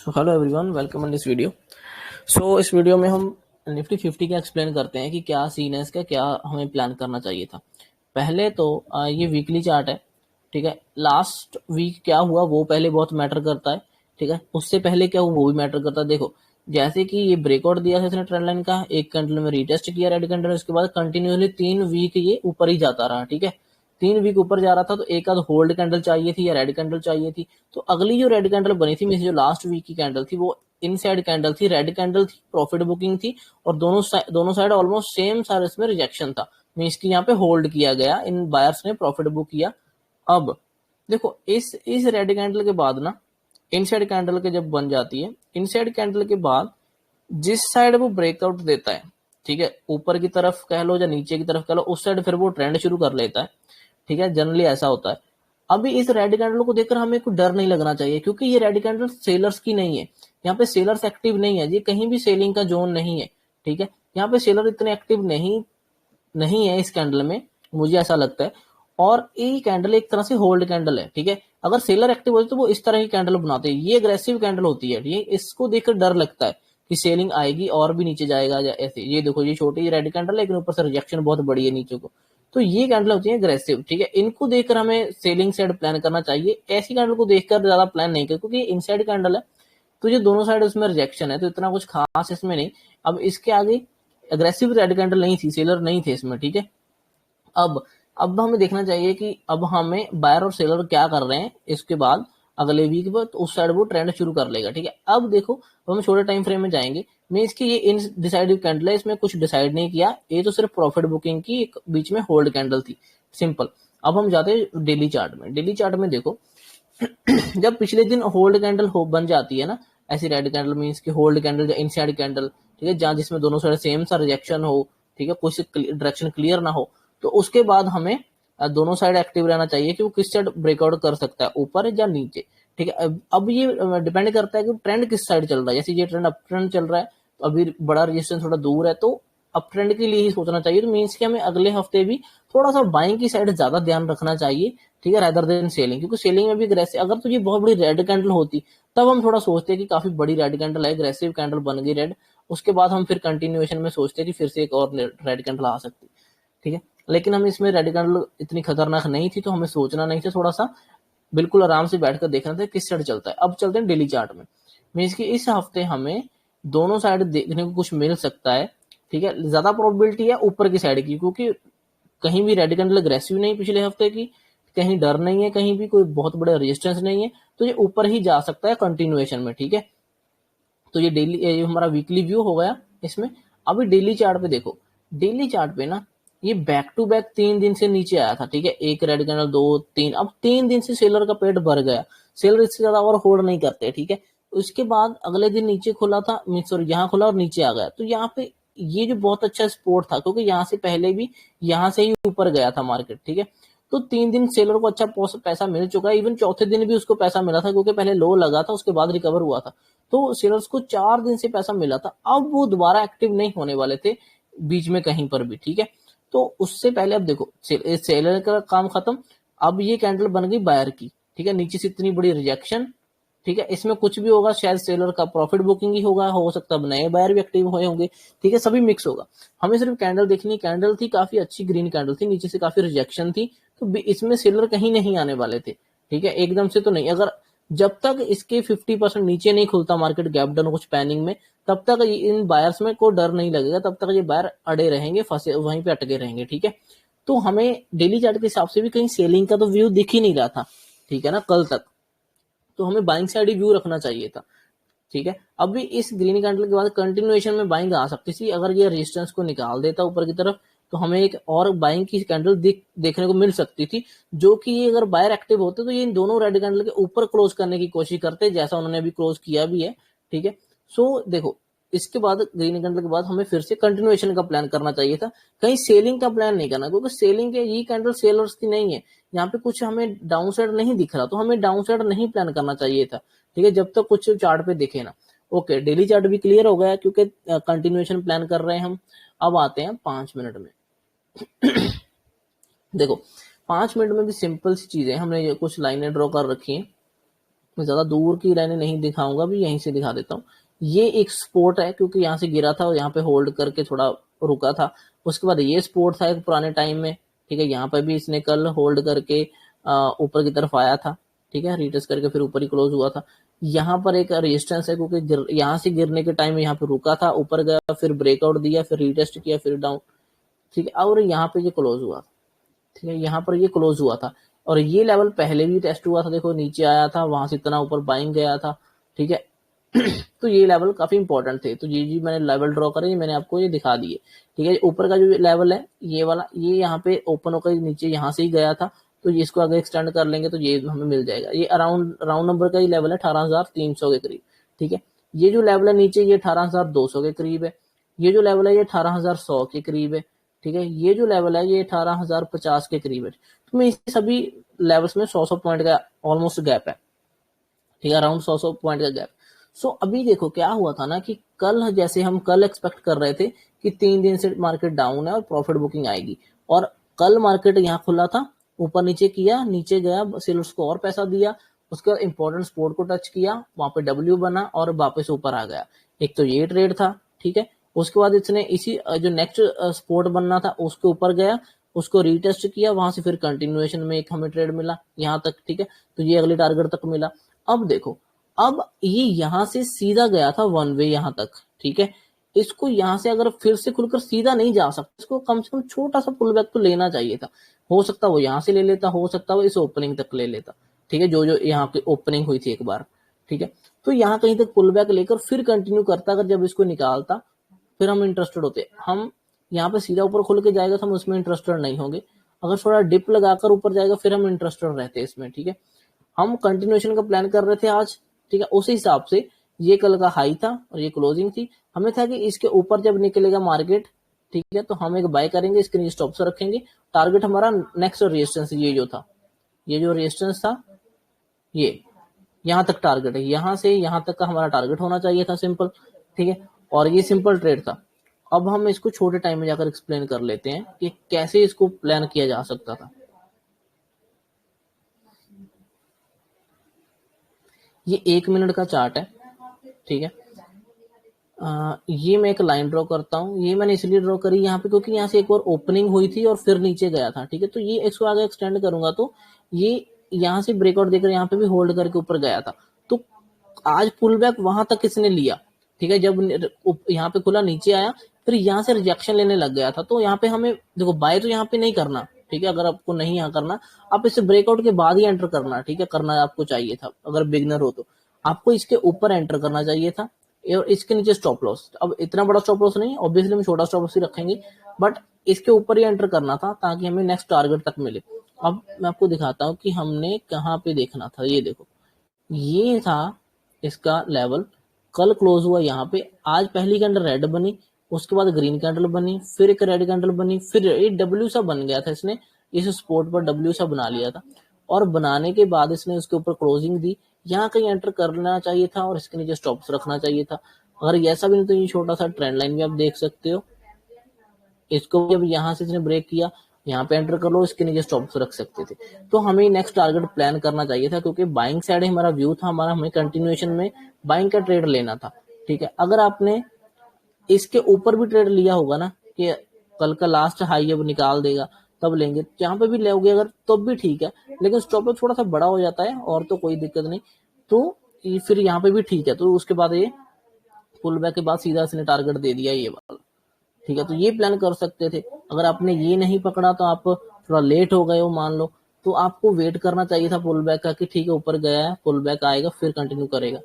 So hello everyone, welcome in this video. इस video में हम निफ्टी 50 का एक्सप्लेन करते हैं कि क्या सीन है इसका, क्या हमें प्लान करना चाहिए था। पहले तो ये वीकली चार्ट है, ठीक है। लास्ट वीक क्या हुआ वो पहले बहुत मैटर करता है, ठीक है। उससे पहले क्या हुआ वो भी मैटर करता है। देखो, जैसे कि ये ब्रेकआउट दिया था इसने ट्रेंड लाइन का, एक कैंडल में रीटेस्ट किया रेड कैंडल, उसके बाद कंटिन्यूसली 3 वीक ये ऊपर ही जाता रहा, ठीक है। 3 वीक ऊपर जा रहा था तो एक आध होल्ड कैंडल चाहिए थी या रेड कैंडल चाहिए थी। तो अगली जो रेड कैंडल बनी थी, मीन जो लास्ट वीक की कैंडल थी, वो इनसाइड कैंडल थी, रेड कैंडल थी, प्रॉफिट बुकिंग थी। और दोनों साइड ऑलमोस्ट सेम सारे इसमें रिजेक्शन था, मीन्स की यहाँ पे होल्ड किया गया, इन बायर्स ने प्रॉफिट बुक किया। अब देखो, इस रेड कैंडल के बाद ना इनसाइड कैंडल के जब बन जाती है, इनसाइड कैंडल के बाद जिस साइड वो ब्रेकआउट देता है, ठीक है, ऊपर की तरफ कह लो या नीचे की तरफ कह लो, उस साइड फिर वो ट्रेंड शुरू कर लेता है, ठीक है। जनरली ऐसा होता है। अभी इस रेड कैंडल को देखकर हमें कोई डर नहीं लगना चाहिए, क्योंकि ये रेड कैंडल सेलर्स की नहीं है। यहाँ पे सेलर्स एक्टिव नहीं है, ये कहीं भी सेलिंग का जोन नहीं है, ठीक है। यहाँ पे सेलर इतने एक्टिव नहीं नहीं है इस कैंडल में, मुझे ऐसा लगता है। और ये कैंडल एक तरह से होल्ड कैंडल है, ठीक है। अगर सेलर एक्टिव होते तो वो इस तरह की कैंडल बनाते हैं, ये अग्रेसिव कैंडल होती है, ये इसको देखकर डर लगता है कि सेलिंग आएगी और भी नीचे जाएगा या ऐसे। ये देखो, ये छोटी रेड कैंडल है लेकिन ऊपर से रिजेक्शन बहुत बड़ी है नीचे को। तो ये कैंडल होती है अग्रेसिव, ठीक है। इनको देखकर हमें सेलिंग साइड प्लान करना चाहिए, ऐसी कैंडल को देखकर ज्यादा प्लान नहीं कर, क्योंकि इनसाइड कैंडल है तो ये दोनों साइड उसमें रिजेक्शन है, तो इतना कुछ खास इसमें नहीं। अब इसके आगे अग्रेसिव रेड कैंडल नहीं थी, सेलर नहीं थे इसमें, ठीक है। अब अब हमें देखना चाहिए कि अब हमें बायर और सेलर क्या कर रहे हैं। इसके बाद अगले वीक पर तो उस साइड वो ट्रेंड शुरू कर लेगा, ठीक है। अब देखो, अब हम छोटे टाइम फ्रेम में जाएंगे। मीन्स की ये इन डिसाइडिव कैंडल है, इसमें कुछ डिसाइड नहीं किया, ये तो सिर्फ प्रॉफिट बुकिंग की एक बीच में होल्ड कैंडल थी, सिंपल। अब हम जाते हैं डेली चार्ट में। डेली चार्ट में देखो, जब पिछले दिन होल्ड कैंडल हो बन जाती है ना, ऐसी रेड कैंडल, मीन्स की होल्ड कैंडल या इनसाइड कैंडल, ठीक है, जहां जिसमें दोनों साइड सेम सा रिजेक्शन हो, ठीक है, कुछ डायरेक्शन क्लियर ना हो, तो उसके बाद हमें दोनों साइड एक्टिव रहना चाहिए कि वो किस साइड ब्रेकआउट कर सकता है, ऊपर या नीचे, ठीक है। अब ये डिपेंड करता है कि ट्रेंड किस साइड चल रहा है। जैसे ये ट्रेंड अप ट्रेंड चल रहा है तो अभी बड़ा रेजिस्टेंस थोड़ा दूर है, तो अप ट्रेंड के लिए ही सोचना चाहिए। तो मीन्स कि हमें अगले हफ्ते भी थोड़ा सा बाइंग की साइड ज्यादा ध्यान रखना चाहिए, ठीक है, रादर देन सेलिंग। क्योंकि सेलिंग में भी अग्रेसिव, अगर तो ये बहुत बड़ी रेड कैंडल होती तब हम थोड़ा सोचते हैं कि काफी बड़ी रेड कैंडल है, अग्रेसिव कैंडल बन गई रेड, उसके बाद हम फिर कंटिन्यूएशन में सोचते हैं कि फिर से एक और रेड कैंडल आ सकती, ठीक है। लेकिन हम इसमें रेड कैंडल इतनी खतरनाक नहीं थी, तो हमें सोचना नहीं था, थोड़ा सा बिल्कुल आराम से बैठकर देखना था किस साइड चलता है। अब चलते हैं डेली चार्ट में। मीन्स कि इस हफ्ते हमें दोनों साइड देखने को कुछ मिल सकता है, ठीक है। ज्यादा प्रोबेबिलिटी है ऊपर की साइड की, क्योंकि कहीं भी रेड कैंडल अग्रेसिव नहीं पिछले हफ्ते की, कहीं डर नहीं है, कहीं भी कोई बहुत बड़ा रेजिस्टेंस नहीं है, तो ये ऊपर ही जा सकता है कंटिन्यूएशन में, ठीक है। तो ये डेली, ये हमारा वीकली व्यू हो गया इसमें। अभी डेली चार्ट पे देखो, डेली चार्ट पे ना ये बैक टू बैक 3 दिन से नीचे आया था, ठीक है। एक रेड कैंडल, दो, तीन, अब 3 दिन से सेलर का पेट भर गया। सेलर इससे ज्यादा और होल्ड नहीं करते, ठीक है। उसके बाद अगले दिन नीचे खुला था, सॉरी यहाँ खुला और नीचे आ गया, तो यहाँ पे ये जो बहुत अच्छा स्पोर्ट था, क्योंकि यहाँ से पहले भी यहाँ से ही ऊपर गया था मार्केट, ठीक है। तो 3 दिन सेलर को अच्छा पैसा मिल चुका है, इवन चौथे दिन भी उसको पैसा मिला था, क्योंकि पहले लो लगा था उसके बाद रिकवर हुआ था। तो सेलर्स को 4 दिन से पैसा मिला था, अब वो दोबारा एक्टिव नहीं होने वाले थे बीच में कहीं पर भी, ठीक है। तो उससे पहले अब देखो, सेलर का काम खत्म। अब ये कैंडल बन गई बायर की, ठीक है। नीचे से इतनी बड़ी रिजेक्शन, ठीक है, इसमें कुछ भी होगा, शायद सेलर का प्रॉफिट बुकिंग ही होगा, हो सकता है नए बायर भी एक्टिव हुए होंगे, ठीक है, सभी मिक्स होगा। हमें सिर्फ कैंडल देखनी, कैंडल थी काफी अच्छी, ग्रीन कैंडल थी, नीचे से काफी रिजेक्शन थी, तो इसमें सेलर कहीं नहीं आने वाले थे, ठीक है, एकदम से तो नहीं। अगर जब तक इसके 50% नीचे नहीं खुलता मार्केट गैप डाउन कुछ पैनिंग में, तब तक इन बायर्स में कोई डर नहीं लगेगा, तब तक ये बायर अड़े रहेंगे, फंसे वहीं पे अटके रहेंगे, ठीक है। तो हमें डेली चार्ट के हिसाब से भी कहीं सेलिंग का तो व्यू दिख ही नहीं रहा था, ठीक है ना, कल तक। तो हमें बाइंग साइड ही व्यू रखना चाहिए था, ठीक है। अभी इस ग्रीन कैंडल के बाद कंटिन्यूएशन में बाइंग आ सकती थी, अगर ये रेजिस्टेंस को निकाल देता ऊपर की तरफ तो हमें एक और बाइंग की कैंडल देखने को मिल सकती थी, जो कि ये अगर बायर एक्टिव होते तो ये इन दोनों रेड कैंडल के ऊपर क्लोज करने की कोशिश करते, जैसा उन्होंने अभी क्लोज किया भी है, ठीक है। सो देखो, इसके बाद ग्रीन कैंडल के बाद हमें फिर से कंटिन्यूएशन का प्लान करना चाहिए था, कहीं सेलिंग का प्लान नहीं करना, क्योंकि सेलिंग के ये कैंडल सेलर्स की नहीं है, यहाँ पे कुछ हमें डाउन साइड नहीं दिख रहा, तो हमें डाउन साइड नहीं प्लान करना चाहिए था, ठीक है, जब तक कुछ चार्ट पे दिखे ना। ओके, डेली चार्ट भी क्लियर हो गया, क्योंकि कंटिन्यूएशन प्लान कर रहे हैं हम। अब आते हैं 5 मिनट में। देखो, 5 मिनट में भी सिंपल सी चीजें, हमने ये कुछ लाइनें ड्रॉ कर रखी हैं, मैं ज्यादा दूर की लाइनें नहीं दिखाऊंगा, भी यहीं से दिखा देता हूँ। ये एक सपोर्ट है क्योंकि यहाँ से गिरा था और यहाँ पे होल्ड करके थोड़ा रुका था। उसके बाद ये सपोर्ट था एक पुराने टाइम में, ठीक है, यहाँ पे भी इसने कल होल्ड करके ऊपर की तरफ आया था, ठीक है, रिटेस्ट करके फिर ऊपर ही क्लोज हुआ था। यहाँ पर एक रेजिस्टेंस है क्योंकि यहाँ से गिरने के टाइम यहाँ पे रुका था, ऊपर गया, फिर ब्रेकआउट दिया, फिर रिटेस्ट किया, फिर डाउन, ठीक है, और यहाँ पे ये क्लोज हुआ, ठीक है, यहाँ पर ये क्लोज हुआ था। और ये लेवल पहले भी टेस्ट हुआ था, देखो नीचे आया था, वहां से इतना ऊपर बाइंग गया था, ठीक है। तो ये लेवल काफी इंपॉर्टेंट थे, तो ये जी मैंने लेवल ड्रॉ करे, ये मैंने आपको ये दिखा दिए, ठीक है। ऊपर का जो लेवल है ये वाला, ये यहाँ पे ओपन होकर नीचे यहाँ से ही गया था, तो ये इसको अगर एक्सटेंड कर लेंगे तो ये हमें मिल जाएगा। ये अराउंड राउंड नंबर का ही लेवल है 18,300 के करीब, ठीक है। ये जो लेवल है नीचे ये 18,200 के करीब है, ये जो लेवल है ये 18,100 के करीब है, ठीक है। ये जो लेवल है ये 18,050 के करीब है। तो मैं इस सभी लेवल्स में 100 पॉइंट का ऑलमोस्ट गैप है, ठीक है, अराउंड 100 पॉइंट का गैप। सो अभी देखो क्या हुआ था ना कि कल जैसे हम कल एक्सपेक्ट कर रहे थे कि 3 दिन से मार्केट डाउन है और प्रॉफिट बुकिंग आएगी, और कल मार्केट यहाँ खुला था, ऊपर नीचे किया, नीचे गया, सेलर्स को और पैसा दिया, उसके बाद इंपॉर्टेंट सपोर्ट को टच किया, वहां पे डब्ल्यू बना और वापस ऊपर आ गया। एक तो ये ट्रेड था, ठीक है। उसके बाद इसने इसी जो नेक्स्ट सपोर्ट बनना था उसके ऊपर गया, उसको रीटेस्ट किया, वहां से फिर कंटिन्यूएशन में एक हमें ट्रेड मिला यहाँ तक, ठीक है, तो ये अगले टारगेट तक मिला। अब देखो, अब ये यहां से सीधा गया था वन वे यहाँ तक, ठीक है, इसको यहां से अगर फिर से खुलकर सीधा नहीं जा सकता, इसको कम से कम छोटा सा पुल बैक तो लेना चाहिए था। हो सकता वो यहां से ले लेता, हो सकता वो इस ओपनिंग तक ले लेता, ठीक है, जो जो यहाँ की ओपनिंग हुई थी एक बार, ठीक है। तो यहाँ कहीं तक पुल बैक लेकर फिर कंटिन्यू करता, अगर जब इसको निकालता फिर हम इंटरेस्टेड होते। हम यहाँ पे सीधा ऊपर खुल के जाएगा तो हम उसमें इंटरेस्टेड नहीं होंगे, अगर थोड़ा डिप लगाकर ऊपर जाएगा फिर हम इंटरेस्टेड रहते हैं इसमें, ठीक है। हम कंटिन्यूएशन का प्लान कर रहे थे आज, ठीक है, उस हिसाब से ये कल का हाई था और ये क्लोजिंग थी, हमें था कि इसके ऊपर जब निकलेगा मार्केट, ठीक है, तो हम एक बाय करेंगे, इसके नीचे स्टॉप से रखेंगे। टारगेट हमारा नेक्स्ट रेजिस्टेंस ये जो था, ये जो रेजिस्टेंस था ये यहाँ तक टारगेट है, यहाँ से यहाँ तक का हमारा टारगेट होना चाहिए था, सिंपल, ठीक है। और ये सिंपल ट्रेड था। अब हम इसको छोटे टाइम में जाकर एक्सप्लेन कर लेते हैं कि कैसे इसको प्लान किया जा सकता था। ये 1 मिनट का चार्ट है, ठीक है। ये मैं एक लाइन ड्रॉ करता हूँ, ये मैंने इसलिए ड्रॉ करी यहाँ पे क्योंकि यहाँ से एक और ओपनिंग हुई थी और फिर नीचे गया था, ठीक है। तो ये इसको आगे एक्सटेंड करूंगा तो ये यहाँ से ब्रेकआउट देकर यहाँ पे भी होल्ड करके ऊपर गया था, तो आज पुल बैक वहां तक किसने लिया, ठीक है। जब यहाँ पे खुला नीचे आया फिर यहाँ से रिजेक्शन लेने लग गया था, तो यहाँ पे हमें देखो बाय तो यहाँ पे नहीं करना, ठीक है। अगर आपको नहीं यहाँ करना, आप इसे ब्रेकआउट के बाद ही एंटर करना, ठीक है, करना आपको चाहिए था। अगर बिगनर हो तो आपको इसके ऊपर एंटर करना चाहिए था और इसके नीचे स्टॉप लॉस। अब इतना बड़ा स्टॉप लॉस नहीं, ऑब्वियसली हम छोटा स्टॉप लॉस ही रखेंगे, बट इसके ऊपर ही एंटर करना था ताकि हमें नेक्स्ट टारगेट तक मिले। अब मैं आपको दिखाता हूँ कि हमने कहाँ पे देखना था। ये देखो, ये था इसका लेवल, कल क्लोज हुआ यहाँ पे, आज पहली कैंडल रेड बनी, उसके बाद ग्रीन कैंडल बनी, फिर एक रेड कैंडल बनी, फिर ये डब्ल्यू सा बन गया था, इसने इस स्पॉट पर डब्ल्यू सा बना लिया था, और बनाने के बाद इसने उसके ऊपर क्लोजिंग दी, यहाँ कहीं एंटर करना चाहिए था और इसके नीचे स्टॉप्स रखना चाहिए था। अगर ऐसा भी नहीं तो ये छोटा सा ट्रेंड लाइन भी आप देख सकते हो, इसको जब यहाँ से इसने ब्रेक किया यहाँ पे एंटर कर लो, इसके नीचे स्टॉप्स रख सकते थे। तो हमें नेक्स्ट टारगेट प्लान करना चाहिए था क्योंकि बाइंग साइड हमारा व्यू था, हमारा हमें कंटिन्यूएशन में बाइंग का ट्रेड लेना था, ठीक है। अगर आपने इसके ऊपर भी ट्रेड लिया होगा ना कि कल का लास्ट हाई अब निकाल देगा तब लेंगे, यहाँ पे भी लोगे अगर तो भी ठीक है, लेकिन स्टॉप लॉस थोड़ा सा बड़ा हो जाता है और तो कोई दिक्कत नहीं, तो फिर यहाँ पे भी ठीक है। तो उसके बाद ये पुल बैक के बाद सीधा इसने टारगेट दे दिया ये वाला, ठीक है। तो ये प्लान कर सकते थे। अगर आपने ये नहीं पकड़ा तो आप थोड़ा लेट हो गए हो मान लो, तो आपको वेट करना चाहिए था पुल बैक का कि ठीक है ऊपर गया है, पुल बैक आएगा फिर कंटिन्यू करेगा,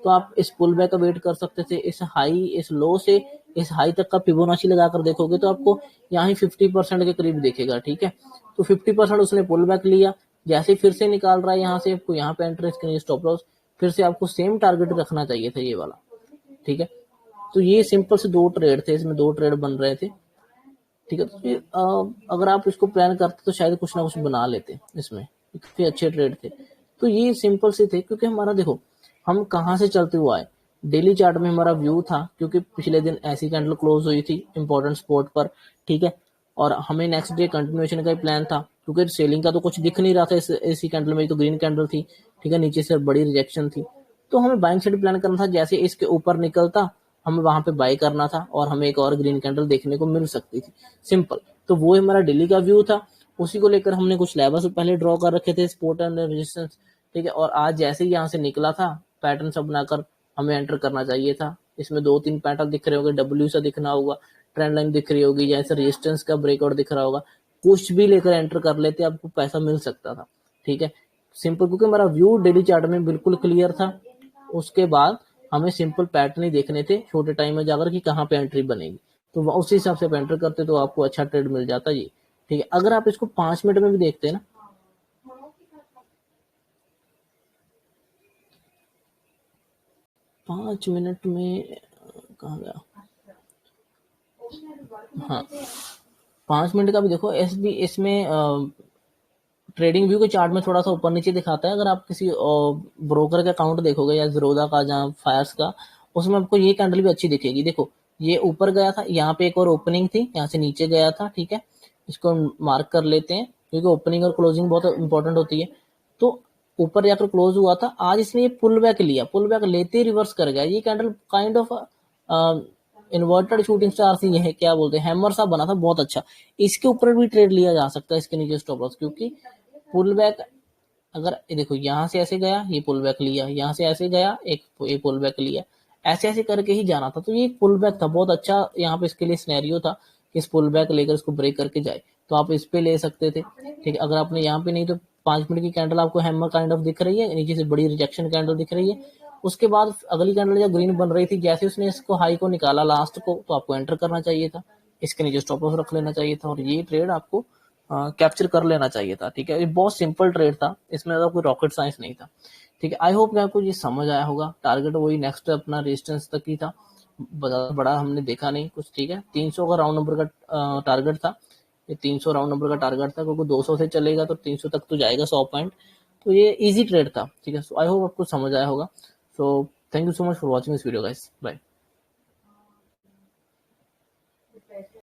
तो आप इस पुल बैक का वेट कर सकते थे। इस हाई, इस लो से इस हाई तक का फिबोनाची लगाकर देखोगे तो आपको यहाँ ही 50% के करीब दिखेगा, ठीक है। तो 50% उसने पुल बैक लिया, जैसे फिर से निकाल रहा है यहाँ से, आपको यहाँ पे एंट्रेंस के लिए स्टॉप लॉस, फिर से आपको सेम टारगेट रखना चाहिए था ये वाला, ठीक है। तो ये सिंपल से दो ट्रेड थे, इसमें दो ट्रेड बन रहे थे, ठीक है। तो अगर आप इसको प्लान करते तो शायद कुछ ना कुछ बना लेते इसमें, काफी अच्छे ट्रेड थे। तो ये सिंपल से थे क्योंकि हमारा देखो हम कहाँ से चलते हुए आए, डेली चार्ट में हमारा व्यू था क्योंकि पिछले दिन ऐसी कैंडल क्लोज हुई थी इंपॉर्टेंट स्पॉट पर, ठीक है, और हमें नेक्स्ट डे कंटिन्यूएशन का ही प्लान था। क्योंकि सेलिंग का तो कुछ दिख नहीं रहा था इसी कैंडल में, तो ग्रीन कैंडल थी, ठीक है, नीचे से बड़ी रिजेक्शन थी। तो हमें बाइंग साइड प्लान करना था, जैसे इसके ऊपर निकलता हमें वहां पे बाय करना था और हमें एक और ग्रीन कैंडल देखने को मिल सकती थी, सिंपल। तो वो हमारा डेली का व्यू था, उसी को लेकर हमने कुछ लेवल्स पहले ड्रॉ कर रखे थे, सपोर्ट एंड रेजिस्टेंस, ठीक है। और आज जैसे ही यहाँ से निकला था पैटर्न सब बनाकर हमें एंटर करना चाहिए था। इसमें 2-3 पैटर्न दिख रहे होंगे, डब्ल्यू सा दिखना होगा, ट्रेंड लाइन दिख रही होगी, जैसे रेजिस्टेंस का ब्रेकआउट दिख रहा होगा, कुछ भी लेकर एंटर कर लेते आपको पैसा मिल सकता था, ठीक है, सिंपल। क्योंकि हमारा व्यू डेली चार्ट में बिल्कुल क्लियर था। उसके बाद हमें सिंपल पैटर्न ही देखने थे छोटे टाइम में जाकर कि कहाँ पे एंट्री बनेगी, तो उसी हिसाब से आप एंटर करते तो आपको अच्छा ट्रेड मिल जाता ये, ठीक है। अगर आप इसको 5 मिनट में भी देखते हैं ना, 5 मिनट में कहाँ गया, हाँ 5 मिनट का भी देखो, इसमें ट्रेडिंग व्यू के चार्ट में थोड़ा सा ऊपर नीचे दिखाता है। अगर आप किसी ब्रोकर का अकाउंट देखोगे या ज़ीरोधा का, जहाँ फायर्स का, उसमें आपको ये कैंडल भी अच्छी दिखेगी। देखो ये ऊपर गया था, यहाँ पे एक और ओपनिंग थी, यहाँ से नीचे गया था, ठीक है, इसको मार्क कर लेते हैं क्योंकि ओपनिंग और क्लोजिंग बहुत इंपॉर्टेंट होती है। तो ऊपर जाकर क्लोज हुआ था, आज इसने ये पुल बैक लिया, पुल बैक लेते ही रिवर्स कर गया। ये candle kind of inverted shooting star सी है, क्या बोलते हैं, हैमर सा बना था, बहुत अच्छा। इसके ऊपर भी ट्रेड लिया जा सकता है, इसके नीचे स्टॉप लॉस, क्योंकि पुल बैक, अगर देखो यहाँ से ऐसे गया, ये पुल बैक लिया, यहाँ से ऐसे गया, एक पुल बैक लिया, ऐसे ऐसे करके ही जाना था। तो ये एक पुल बैक था, बहुत अच्छा यहाँ पे इसके लिए सिनेरियो था कि इस पुल बैक लेकर इसको ब्रेक करके जाए, तो आप इस पे ले सकते थे, ठीक है। अगर आपने यहाँ पे नहीं, तो 5 मिनट की कैंडल आपको हैमर काइंड ऑफ दिख रही है, नीचे से बड़ी रिजेक्शन कैंडल दिख रही है। उसके बाद अगली कैंडल जब ग्रीन बन रही थी, जैसे उसने इसको हाई को निकाला लास्ट को, तो आपको एंटर करना चाहिए था, इसके नीचे स्टॉप लॉस रख लेना चाहिए था और ये ट्रेड आपको कैप्चर कर लेना चाहिए था, ठीक है। ये बहुत सिंपल ट्रेड था, इसमें ज़्यादा कोई रॉकेट साइंस नहीं था, ठीक है। आई होप कि आपको ये समझ आया होगा। टारगेट वही नेक्स्ट अपना रेजिस्टेंस तक ही था, बड़ा हमने देखा नहीं कुछ, ठीक है। 300 का राउंड नंबर का टारगेट था, ये 300 राउंड नंबर का टारगेट था, क्योंकि 200 से चलेगा तो 300 तक तो जाएगा 100 पॉइंट, तो ये इजी ट्रेड था, ठीक है। सो आई होप आपको समझ आया होगा। So thank you so much for watching this video guys, bye.